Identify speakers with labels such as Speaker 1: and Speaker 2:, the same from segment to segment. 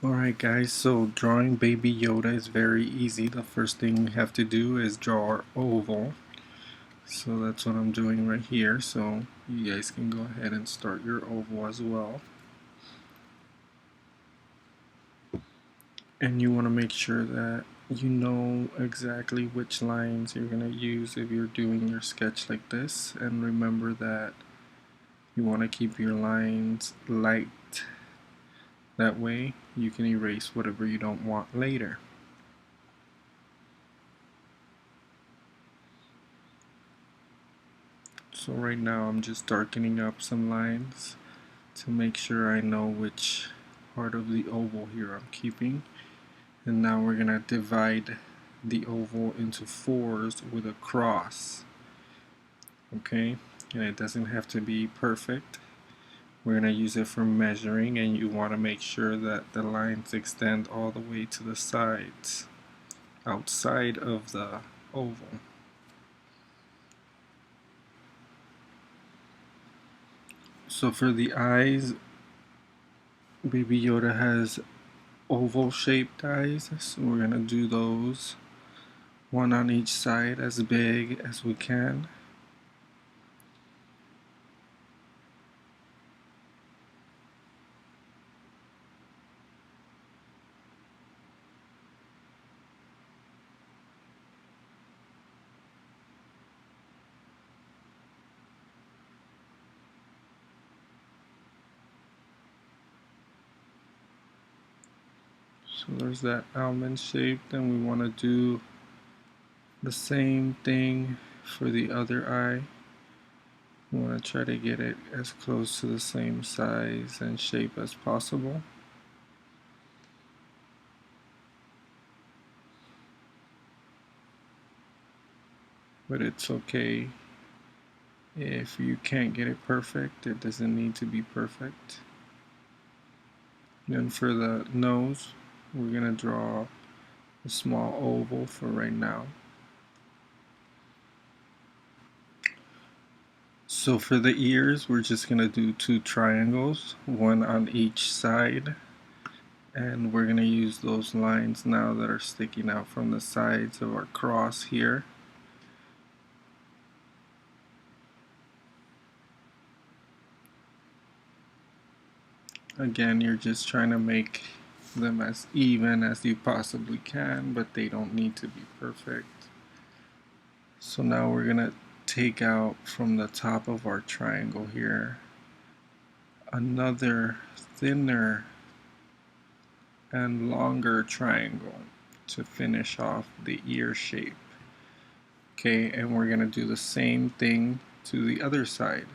Speaker 1: Alright guys, so drawing baby Yoda is very easy. The first thing we have to do is draw our oval. So that's what I'm doing right here. So you guys can go ahead and start your oval as well. And you want to make sure that you know exactly which lines you're going to use if you're doing your sketch like this. And remember that you want to keep your lines light. That way you can erase whatever you don't want later. So right now I'm just darkening up some lines to make sure I know which part of the oval here I'm keeping. And now we're going to divide the oval into fours with a cross. Okay, and it doesn't have to be perfect. We're going to use it for measuring, and you want to make sure that the lines extend all the way to the sides outside of the oval. So for the eyes, Baby Yoda has oval shaped eyes, so we're going to do those, one on each side, as big as we can. So there's that almond shape. Then we want to do the same thing for the other eye. We want to try to get it as close to the same size and shape as possible. But it's okay if you can't get it perfect. It doesn't need to be perfect. Then for the nose, we're going to draw a small oval for right now. So for the ears, we're just going to do two triangles, one on each side. And we're going to use those lines now that are sticking out from the sides of our cross here. Again, you're just trying to make them as even as you possibly can, but they don't need to be perfect. So now we're going to take out from the top of our triangle here another thinner and longer triangle to finish off the ear shape. Okay, and we're going to do the same thing to the other side.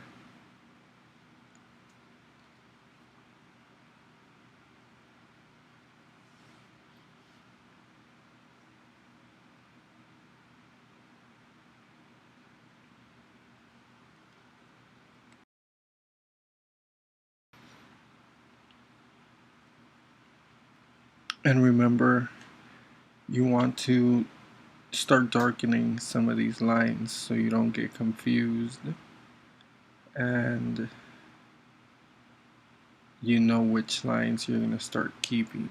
Speaker 1: And remember, you want to start darkening some of these lines so you don't get confused and you know which lines you're going to start keeping.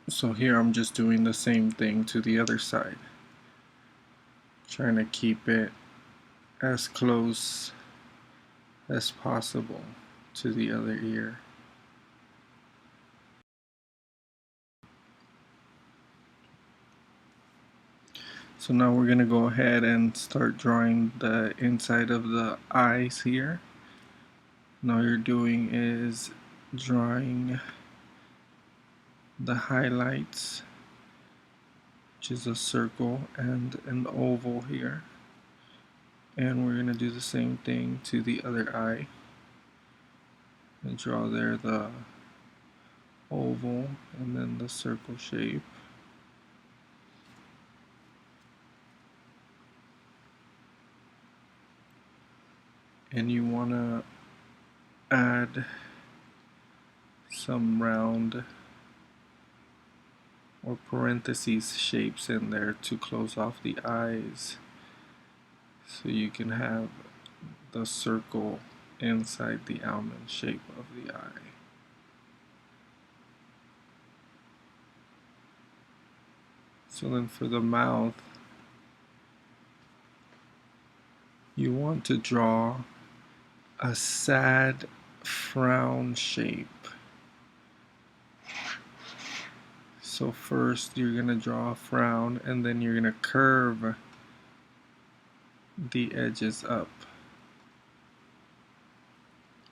Speaker 1: So here I'm just doing the same thing to the other side, trying to keep it as close as possible to the other ear. So now we're going to go ahead and start drawing the inside of the eyes here. And all you're doing is drawing the highlights, which is a circle and an oval here. And we're going to do the same thing to the other eye. And draw there the oval and then the circle shape. And you want to add some round or parentheses shapes in there to close off the eyes, so you can have the circle inside the almond shape of the eye. So then for the mouth, you want to draw a sad frown shape. So first you're going to draw a frown, and then you're going to curve the edges up.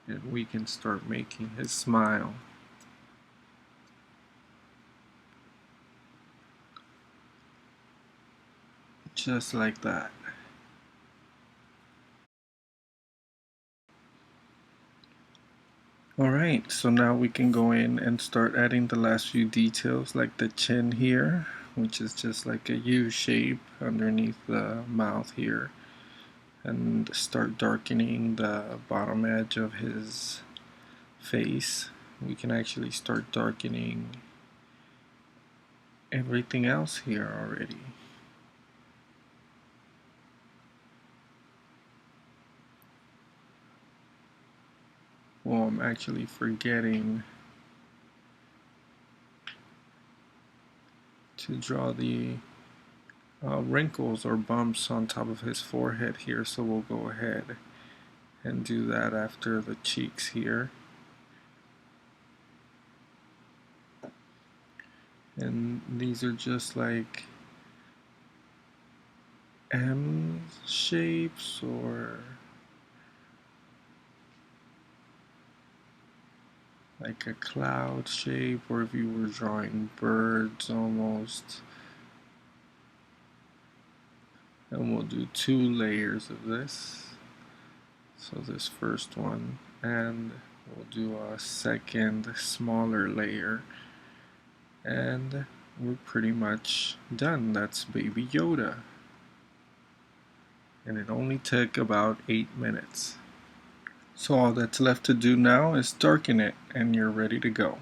Speaker 1: And we can start making his smile. Just like that. Alright, so now we can go in and start adding the last few details, like the chin here, which is just like a U shape underneath the mouth here, and start darkening the bottom edge of his face. We can actually start darkening everything else here already. Well, I'm actually forgetting to draw the wrinkles or bumps on top of his forehead here, so we'll go ahead and do that after the cheeks here. And these are just like M shapes, or like a cloud shape, or if you were drawing birds almost. And we'll do 2 layers of this. So this first one, and we'll do a second smaller layer, and we're pretty much done. That's Baby Yoda. And it only took about 8 minutes. So all that's left to do now is darken it, and you're ready to go.